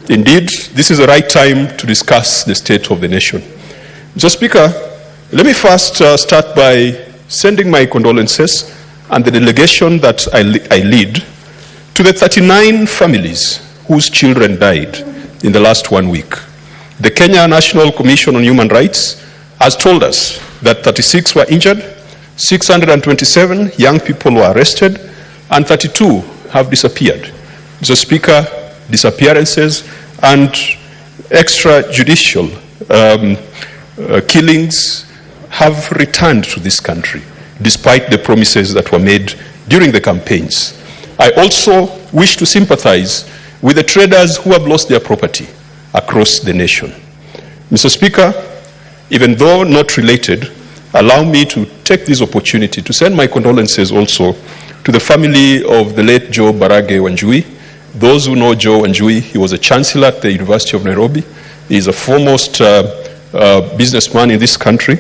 Indeed, this is the right time to discuss the state of the nation. Mr. Speaker, let me first start by sending my condolences and the delegation that I lead to the 39 families whose children died in the last 1 week. The Kenya National Commission on Human Rights has told us that 36 were injured, 627 young people were arrested, and 32 have disappeared. Mr. Speaker, disappearances and extrajudicial killings have returned to this country, despite the promises that were made during the campaigns. I also wish to sympathize with the traders who have lost their property across the nation. Mr. Speaker, even though not related, allow me to take this opportunity to send my condolences also to the family of the late Joe Barage Wanjui. Those who know Joe Wanjui, he was a chancellor at the University of Nairobi. He is a foremost businessman in this country.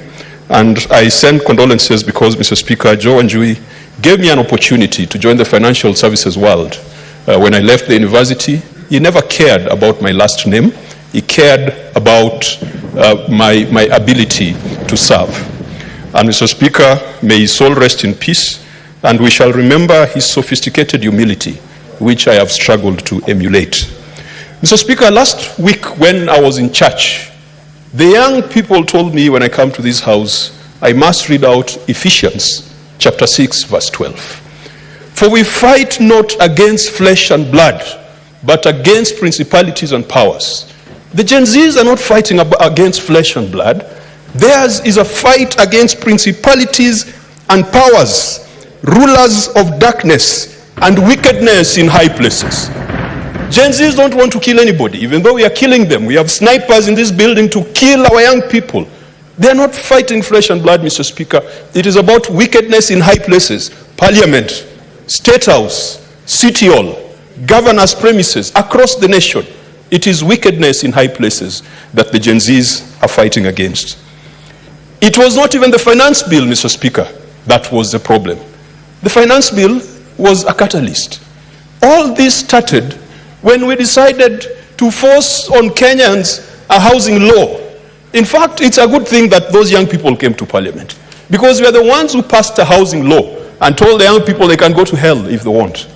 And I send condolences because, Mr. Speaker, Joe Wanjui gave me an opportunity to join the financial services world. When I left the university, he never cared about my last name. He cared about my ability to serve. And Mr. Speaker, may his soul rest in peace, and we shall remember his sophisticated humility, which I have struggled to emulate. Mr. Speaker, last week when I was in church, the young people told me when I come to this house, I must read out Ephesians chapter 6, verse 12. For we fight not against flesh and blood, but against principalities and powers. The Gen Zs are not fighting against flesh and blood. Theirs is a fight against principalities and powers, rulers of darkness and wickedness in high places. Gen Zs don't want to kill anybody, even though we are killing them. We have snipers in this building to kill our young people. They are not fighting flesh and blood, Mr. Speaker. It is about wickedness in high places, parliament, state house, city hall, governor's premises, across the nation. It is wickedness in high places that the Gen Zs are fighting against. It was not even the finance bill, Mr. Speaker, that was the problem. The finance bill was a catalyst. All this started when we decided to force on Kenyans a housing law. In fact, it's a good thing that those young people came to parliament, because we are the ones who passed a housing law and told the young people they can go to hell if they want.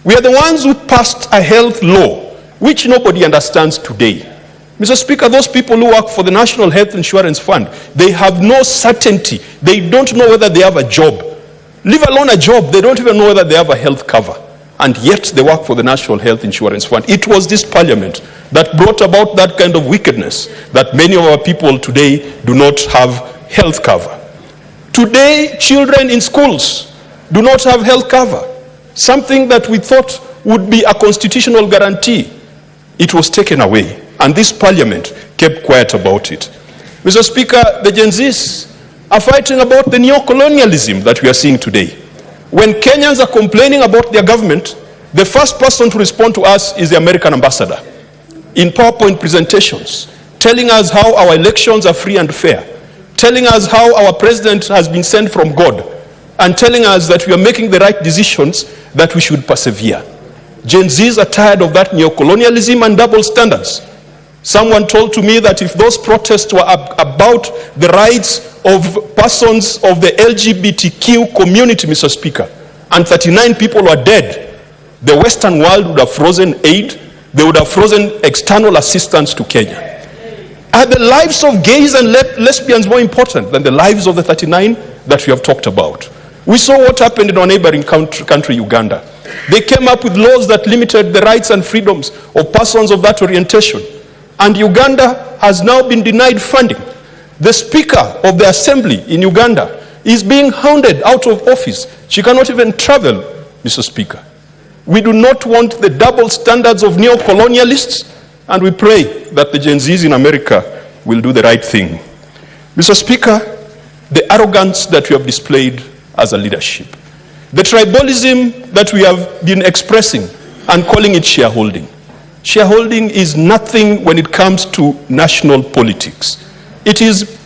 We are the ones who passed a health law, which nobody understands today. Mr. Speaker, those people who work for the National Health Insurance Fund, they have no certainty. They don't know whether they have a job. Leave alone a job, they don't even know whether they have a health cover. And yet they work for the National Health Insurance Fund. It was this parliament that brought about that kind of wickedness, that many of our people today do not have health cover. Today, children in schools do not have health cover, something that we thought would be a constitutional guarantee. It was taken away, and this parliament kept quiet about it. Mr. Speaker, the Gen Zs are fighting about the neocolonialism that we are seeing today. When Kenyans are complaining about their government, the first person to respond to us is the American ambassador in PowerPoint presentations, telling us how our elections are free and fair, telling us how our president has been sent from God, and telling us that we are making the right decisions, that we should persevere. Gen Zs are tired of that neocolonialism and double standards. Someone told to me that if those protests were about the rights of persons of the LGBTQ community, Mr. Speaker, and 39 people were dead, the Western world would have frozen aid, they would have frozen external assistance to Kenya. Are the lives of gays and lesbians more important than the lives of the 39 that we have talked about? We saw what happened in our neighboring country, Uganda. They came up with laws that limited the rights and freedoms of persons of that orientation. And Uganda has now been denied funding. The Speaker of the Assembly in Uganda is being hounded out of office. She cannot even travel, Mr. Speaker. We do not want the double standards of neo-colonialists, and we pray that the Gen Zs in America will do the right thing. Mr. Speaker, the arrogance that we have displayed as a leadership, the tribalism that we have been expressing and calling it shareholding. Shareholding is nothing when it comes to national politics. It is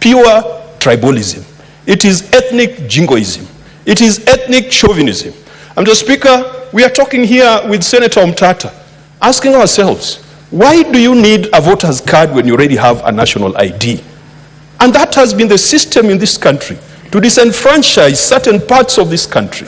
pure tribalism. It is ethnic jingoism. It is ethnic chauvinism. Mr. Speaker, we are talking here with Senator Omtata, asking ourselves, Why do you need a voter's card when you already have a national ID? And that has been the system in this country, to disenfranchise certain parts of this country.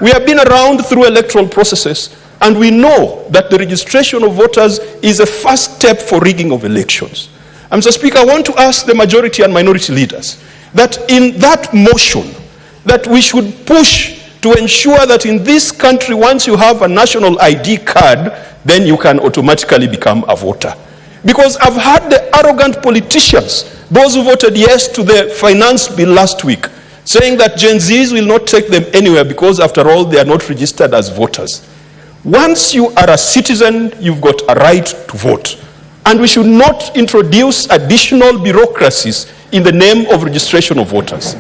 We have been around through electoral processes, and we know that the registration of voters is a first step for rigging of elections. And Mr. Speaker, I want to ask the majority and minority leaders that in that motion, that we should push to ensure that in this country, once you have a national ID card, then you can automatically become a voter. Because I've heard the arrogant politicians, those who voted yes to the finance bill last week, saying that Gen Zs will not take them anywhere because after all, they are not registered as voters. Once you are a citizen, you've got a right to vote. And we should not introduce additional bureaucracies in the name of registration of voters.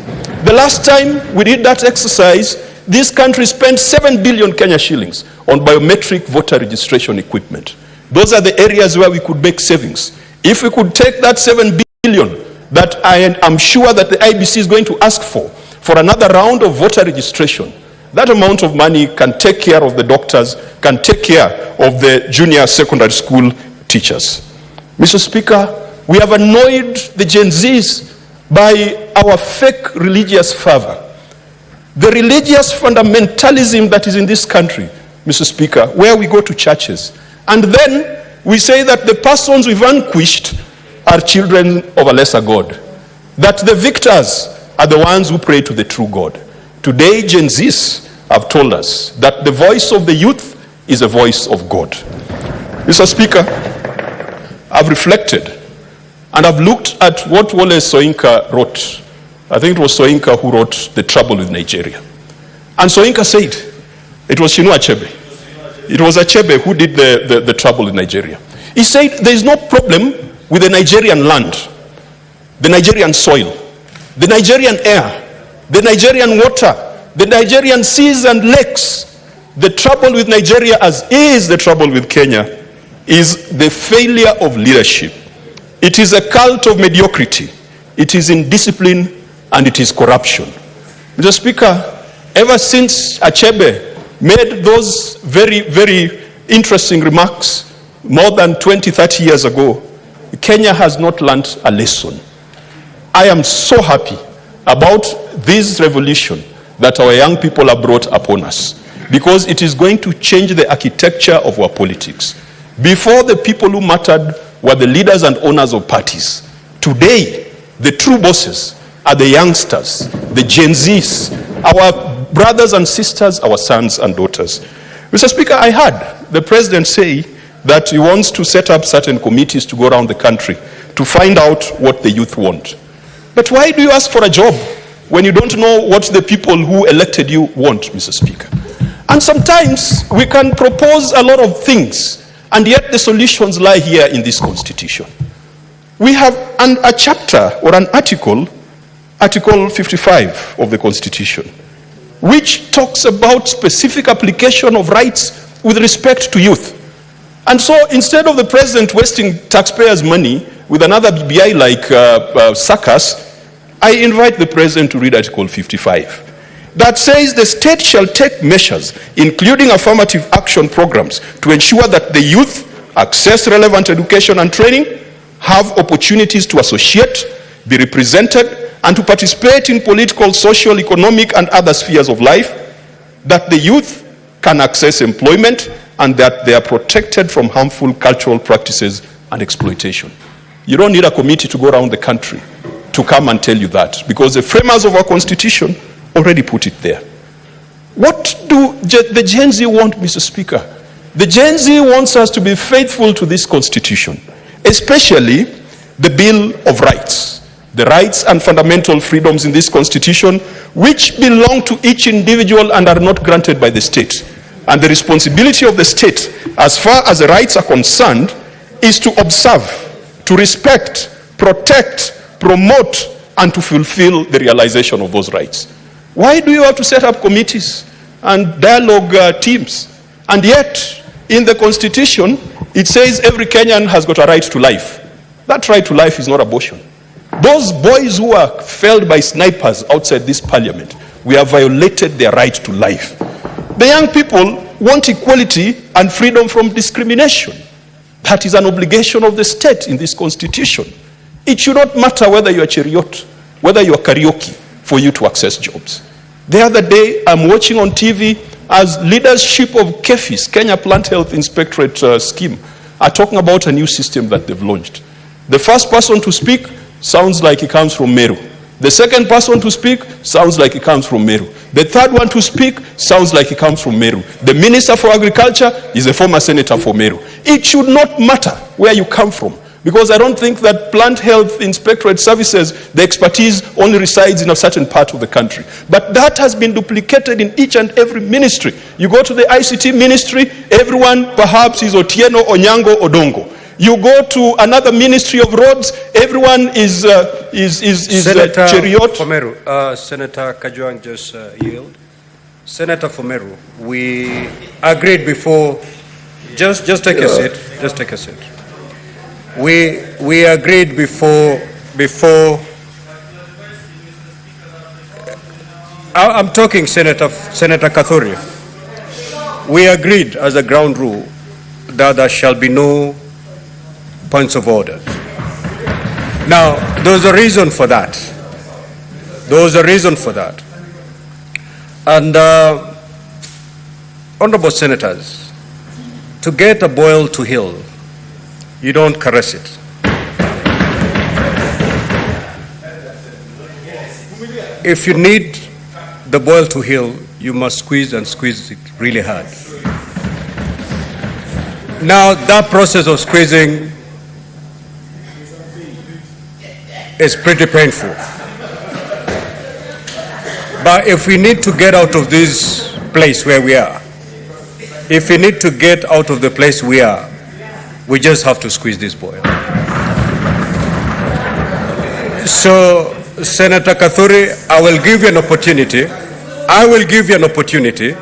The last time we did that exercise, this country spent 7 billion Kenya shillings on biometric voter registration equipment. Those are the areas where we could make savings. If we could take that 7 billion that I am sure that the IBC is going to ask for another round of voter registration, that amount of money can take care of the doctors, can take care of the junior secondary school teachers. Mr. Speaker, we have annoyed the Gen Zs by our fake religious fervor. The religious fundamentalism that is in this country, Mr. Speaker, where we go to churches, and then we say that the persons we vanquished are children of a lesser God, that the victors are the ones who pray to the true God. Today, Gen Zs have told us that the voice of the youth is a voice of God. Mr. Speaker, I've reflected and I've looked at what Wole Soyinka wrote. I think it was Soyinka who wrote The Trouble with Nigeria. And Soyinka said, it was Chinua Achebe. It was Achebe who did the Trouble in Nigeria. He said there is no problem with the Nigerian land, the Nigerian soil, the Nigerian air, the Nigerian water, the Nigerian seas and lakes. The trouble with Nigeria, as is the trouble with Kenya, is the failure of leadership. It is a cult of mediocrity. It is indiscipline and it is corruption. Mr. Speaker, ever since Achebe made those very, very interesting remarks more than 20, 30 years ago, Kenya has not learned a lesson. I am so happy about this revolution that our young people have brought upon us, because it is going to change the architecture of our politics. Before, the people who mattered were the leaders and owners of parties. Today, the true bosses are the youngsters, the Gen Zs, our brothers and sisters, our sons and daughters. Mr. Speaker, I heard the president say that he wants to set up certain committees to go around the country to find out what the youth want. But why do you ask for a job when you don't know what the people who elected you want, Mr. Speaker? And sometimes we can propose a lot of things, and yet the solutions lie here in this constitution. We have a chapter or an article, Article 55 of the Constitution, which talks about specific application of rights with respect to youth. And so instead of the president wasting taxpayers' money with another BBI like circus, I invite the president to read Article 55. That says the state shall take measures, including affirmative action programs, to ensure that the youth access relevant education and training, have opportunities to associate, be represented, and to participate in political, social, economic, and other spheres of life, that the youth can access employment, and that they are protected from harmful cultural practices and exploitation. You don't need a committee to go around the country to come and tell you that, because the framers of our constitution already put it there. What do the Gen Z want, Mr. Speaker? The Gen Z wants us to be faithful to this constitution, especially the Bill of Rights, the rights and fundamental freedoms in this constitution, which belong to each individual and are not granted by the state. And the responsibility of the state, as far as the rights are concerned, is to observe, to respect, protect, promote, and to fulfill the realization of those rights. Why do you have to set up committees and dialogue teams? And yet, in the Constitution, it says every Kenyan has got a right to life. That right to life is not abortion. Those boys who are felled by snipers outside this parliament, we have violated their right to life. The young people want equality and freedom from discrimination. That is an obligation of the state in this constitution. It should not matter whether you are chariot, whether you are karaoke, for you to access jobs. The other day, I'm watching on TV as leadership of KEFIS, Kenya Plant Health Inspectorate Scheme, are talking about a new system that they've launched. The first person to speak sounds like he comes from Meru. The second person to speak sounds like he comes from Meru. The third one to speak sounds like he comes from Meru. The Minister for Agriculture is a former senator for Meru. It should not matter where you come from, because I don't think that Plant Health Inspectorate Services, the expertise only resides in a certain part of the country. But that has been duplicated in each and every ministry. You go to the ICT ministry, everyone perhaps is Otieno, Onyango, Odongo. You go to another ministry of roads, everyone is Senator chariot. Fomeru, Senator Kajwang just yield. Senator Fomeru, we agreed before, just take a seat, just take a seat. We agreed before, I'm talking Senator Kathuri. We agreed as a ground rule that there shall be no points of order. Now, there's a reason for that. There's a reason for that. And honorable senators, to get a boil to heal, you don't caress it. If you need the boil to heal, you must squeeze and squeeze it really hard. Now, that process of squeezing is pretty painful. But if we need to get out of this place where we are, if we need to get out of the place we are, we just have to squeeze this boil. So, Senator Kathuri, I will give you an opportunity. I will give you an opportunity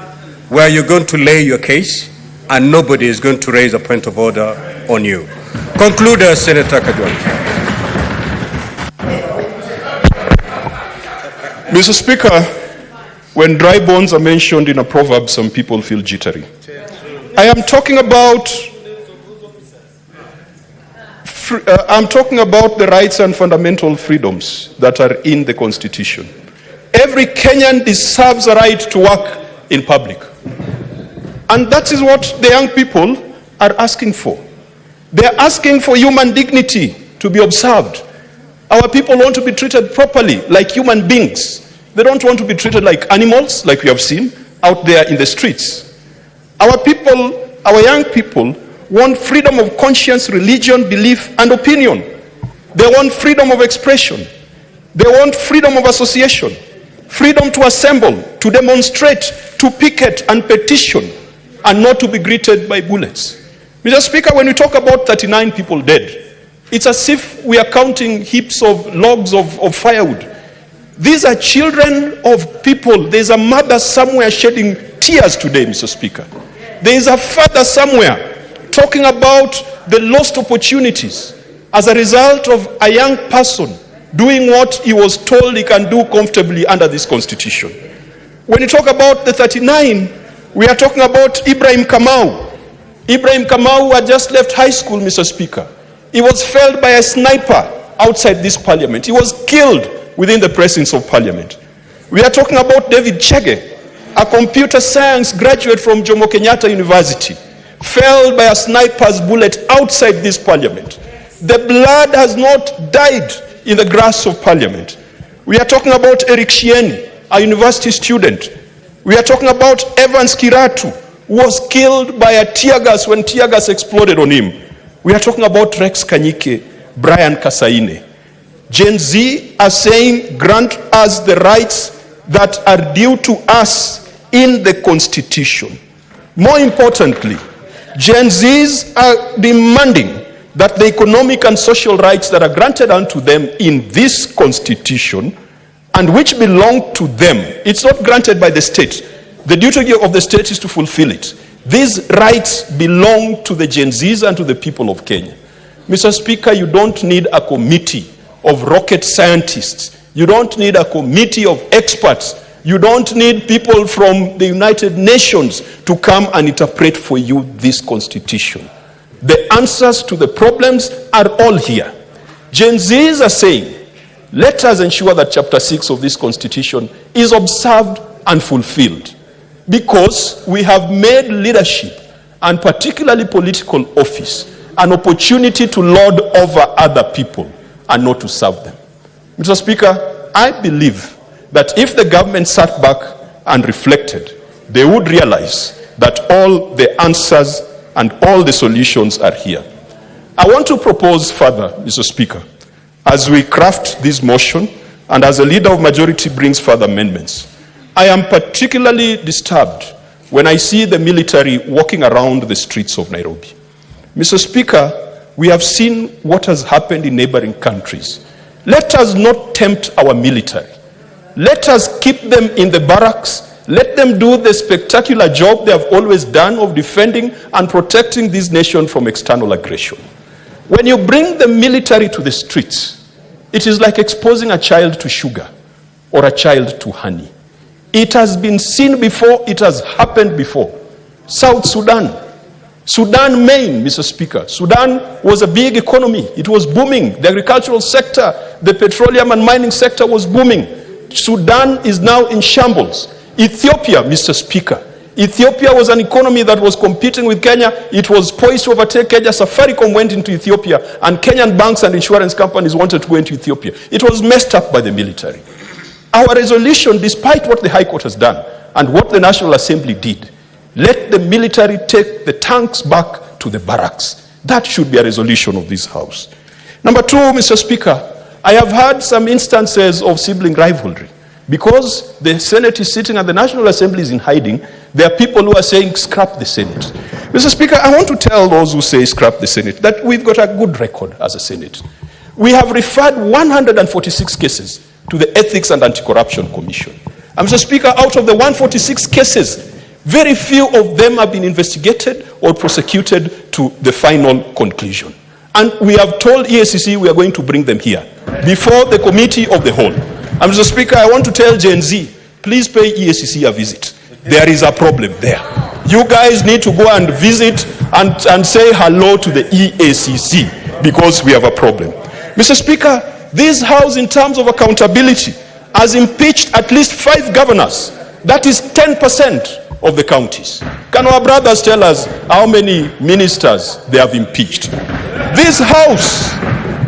where you're going to lay your case and nobody is going to raise a point of order on you. Conclude, Senator Kajwang. Mr. Speaker, when dry bones are mentioned in a proverb, some people feel jittery. I am talking about the rights and fundamental freedoms that are in the Constitution. Every Kenyan deserves a right to work in public. And that is what the young people are asking for. They are asking for human dignity to be observed. Our people want to be treated properly, like human beings. They don't want to be treated like animals, like we have seen out there in the streets. Our people, our young people, want freedom of conscience, religion, belief, and opinion. They want freedom of expression. They want freedom of association, freedom to assemble, to demonstrate, to picket and petition, and not to be greeted by bullets. Mr. Speaker, when we talk about 39 people dead, it's as if we are counting heaps of logs of firewood. These are children of people. There's a mother somewhere shedding tears today, Mr. Speaker. There is a father somewhere talking about the lost opportunities as a result of a young person doing what he was told he can do comfortably under this constitution. When you talk about the 39, we are talking about Ibrahim Kamau. Ibrahim Kamau had just left high school, Mr. Speaker. He was felled by a sniper outside this parliament. He was killed within the presence of parliament. We are talking about David Chege, a computer science graduate from Jomo Kenyatta University, felled by a sniper's bullet outside this parliament. The blood has not died in the grass of parliament. We are talking about Eric Shieni, a university student. We are talking about Evans Kiratu, who was killed by a tear gas when tear gas exploded on him. We are talking about Rex Kanyike, Brian Kasaine. Gen Z are saying, grant us the rights that are due to us in the Constitution. More importantly, Gen Zs are demanding that the economic and social rights that are granted unto them in this Constitution and which belong to them, it's not granted by the state. The duty of the state is to fulfill it. These rights belong to the Gen Zs and to the people of Kenya. Mr. Speaker, you don't need a committee of rocket scientists. You don't need a committee of experts. You don't need people from the United Nations to come and interpret for you this Constitution. The answers to the problems are all here. Gen Zs are saying, let us ensure that Chapter 6 of this Constitution is observed and fulfilled, because we have made leadership, and particularly political office, an opportunity to lord over other people and not to serve them. Mr. Speaker, I believe that if the government sat back and reflected, they would realize that all the answers and all the solutions are here. I want to propose further, Mr. Speaker, as we craft this motion and as a leader of majority brings further amendments, I am particularly disturbed when I see the military walking around the streets of Nairobi. Mr. Speaker, we have seen what has happened in neighboring countries. Let us not tempt our military. Let us keep them in the barracks. Let them do the spectacular job they have always done of defending and protecting this nation from external aggression. When you bring the military to the streets, it is like exposing a child to sugar or a child to honey. It has been seen before, it has happened before. South Sudan, Maine, Mr. Speaker. Sudan was a big economy. It was booming. The agricultural sector, the petroleum and mining sector was booming. Sudan is now in shambles. Ethiopia, Mr. Speaker. Ethiopia was an economy that was competing with Kenya. It was poised to overtake Kenya. Safaricom went into Ethiopia, and Kenyan banks and insurance companies wanted to go into Ethiopia. It was messed up by the military. Our resolution, despite what the High Court has done and what the National Assembly did, let the military take the tanks back to the barracks. That should be a resolution of this House. Number two, Mr. Speaker, I have had some instances of sibling rivalry. Because the Senate is sitting and the National Assembly is in hiding, there are people who are saying, scrap the Senate. Mr. Speaker, I want to tell those who say scrap the Senate that we've got a good record as a Senate. We have referred 146 cases to the Ethics and Anti-Corruption Commission. And Mr. Speaker, out of the 146 cases, very few of them have been investigated or prosecuted to the final conclusion. And we have told EACC we are going to bring them here before the Committee of the Whole. And Mr. Speaker, I want to tell Gen Z, please pay EACC a visit. There is a problem there. You guys need to go and visit and say hello to the EACC because we have a problem. Mr. Speaker, this House, in terms of accountability, has impeached at least 5 governors. That is 10% of the counties. Can our brothers tell us how many ministers they have impeached? This House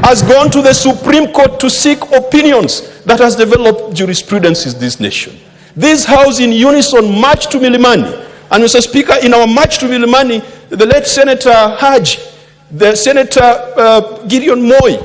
has gone to the Supreme Court to seek opinions that has developed jurisprudence in this nation. This House in unison marched to Milimani. And Mr. Speaker, in our march to Milimani, the late Senator Haji, the Senator Gideon Moi,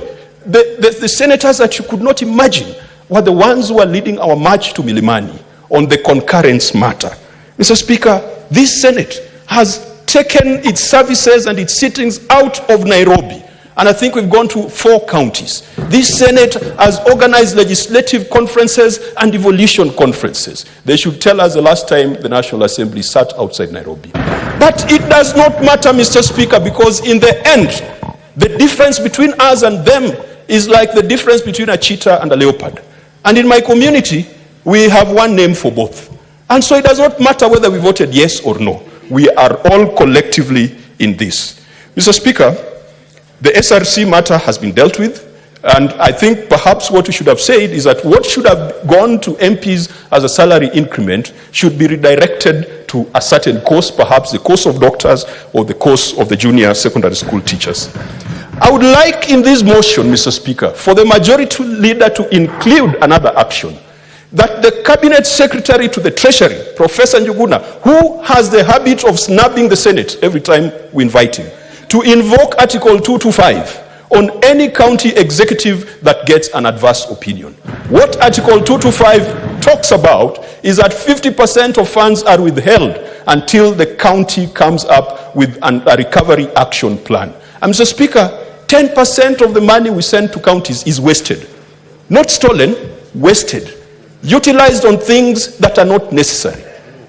the senators that you could not imagine were the ones who were leading our march to Milimani on the concurrence matter. Mr. Speaker, this Senate has taken its services and its sittings out of Nairobi. And I think we've gone to 4 counties. This Senate has organized legislative conferences and devolution conferences. They should tell us the last time the National Assembly sat outside Nairobi. But it does not matter, Mr. Speaker, because in the end, the difference between us and them is like the difference between a cheetah and a leopard. And in my community, we have one name for both. And so it does not matter whether we voted yes or no. We are all collectively in this. Mr. Speaker, the SRC matter has been dealt with, and I think perhaps what we should have said is that what should have gone to MPs as a salary increment should be redirected to a certain course, perhaps the course of doctors or the course of the junior secondary school teachers. I would like in this motion, Mr. Speaker, for the majority leader to include another action, that the Cabinet Secretary to the Treasury, Professor Njuguna, who has the habit of snubbing the Senate every time we invite him, to invoke Article 225 on any county executive that gets an adverse opinion. What Article 225 talks about is that 50% of funds are withheld until the county comes up with a recovery action plan. And Mr. Speaker, 10% of the money we send to counties is wasted. Not stolen, wasted. Utilized on things that are not necessary.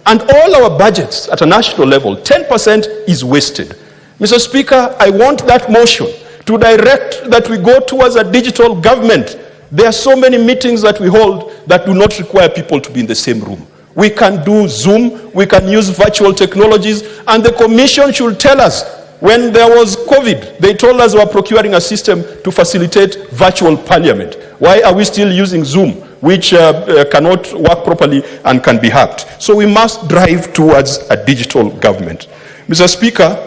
And all our budgets at a national level, 10% is wasted. Mr. Speaker, I want that motion to direct that we go towards a digital government. There are so many meetings that we hold that do not require people to be in the same room. We can do Zoom, we can use virtual technologies, and the Commission should tell us When there was COVID, they told us they were procuring a system to facilitate virtual parliament. Why are we still using Zoom, which cannot work properly and can be hacked? So we must drive towards a digital government. Mr. Speaker,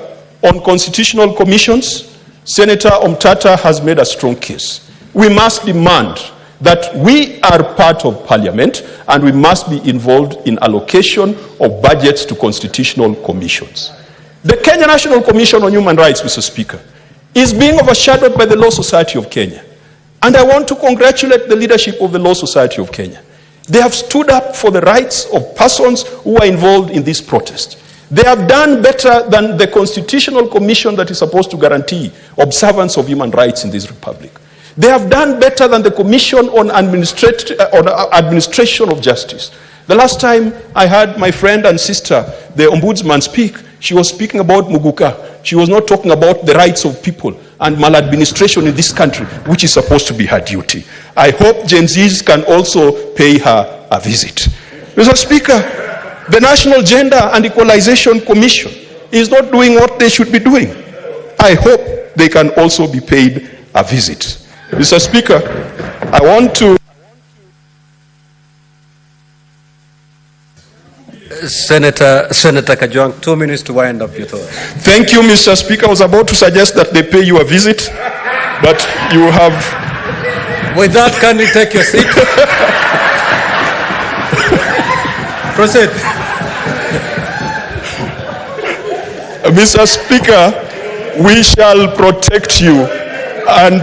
on constitutional commissions, Senator Omtata has made a strong case. We must demand that we are part of parliament and we must be involved in allocation of budgets to constitutional commissions. The Kenya National Commission on Human Rights, Mr. Speaker, is being overshadowed by the Law Society of Kenya. And I want to congratulate the leadership of the Law Society of Kenya. They have stood up for the rights of persons who are involved in this protest. They have done better than the Constitutional Commission that is supposed to guarantee observance of human rights in this republic. They have done better than the Commission on Administration of Justice. The last time I heard my friend and sister, the Ombudsman, speak, she was speaking about Muguka. She was not talking about the rights of people and maladministration in this country, which is supposed to be her duty. I hope Gen Zs can also pay her a visit. Mr. Speaker, the National Gender and Equalization Commission is not doing what they should be doing. I hope they can also be paid a visit. Mr. Speaker, I want to... Senator Kajwang, 2 minutes to wind up your thought. Thank you, Mr. Speaker. I was about to suggest that they pay you a visit, but you have... With that, kindly take your seat. Proceed. Mr. Speaker, we shall protect you. And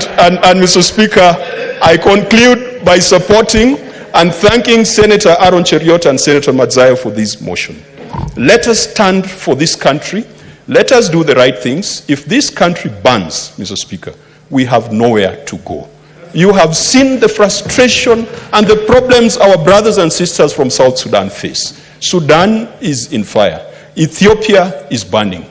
Mr. Speaker, I conclude by supporting and thanking Senator Aaron Cheriot and Senator Mazzaya for this motion. Let us stand for this country. Let us do the right things. If this country burns, Mr. Speaker, we have nowhere to go. You have seen the frustration and the problems our brothers and sisters from South Sudan face. Sudan is in fire. Ethiopia is burning.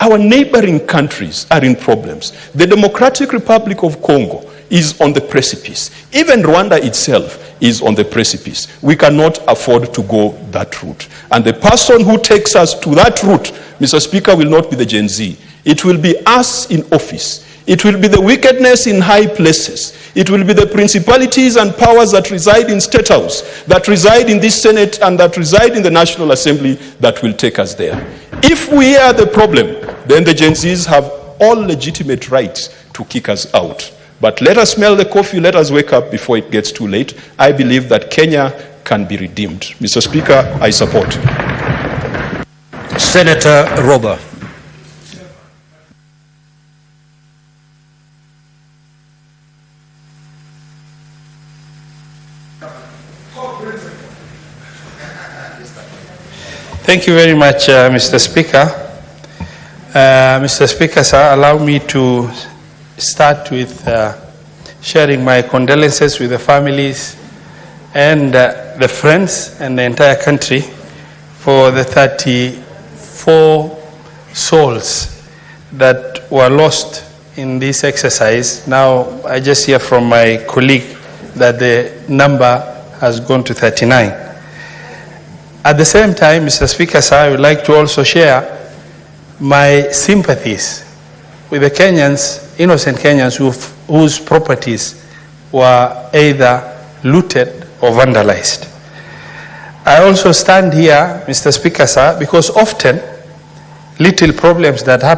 Our neighboring countries are in problems. The Democratic Republic of Congo is on the precipice. Even Rwanda itself is on the precipice. We cannot afford to go that route. And the person who takes us to that route, Mr. Speaker, will not be the Gen Z. It will be us in office. It will be the wickedness in high places. It will be the principalities and powers that reside in State House, that reside in this Senate, and that reside in the National Assembly that will take us there. If we are the problem, then the Gen Zs have all legitimate rights to kick us out. But let us smell the coffee, let us wake up before it gets too late. I believe that Kenya can be redeemed. Mr. Speaker, I support. Senator Roba. Thank you very much, Mr. Speaker. Mr. Speaker, sir, allow me to start with sharing my condolences with the families and the friends and the entire country for the 34 souls that were lost in this exercise. Now, I just hear from my colleague that the number has gone to 39. At the same time, Mr. Speaker, sir, I would like to also share my sympathies with the Kenyans, innocent Kenyans whose properties were either looted or vandalized. I also stand here, Mr. Speaker, sir, because often little problems that happen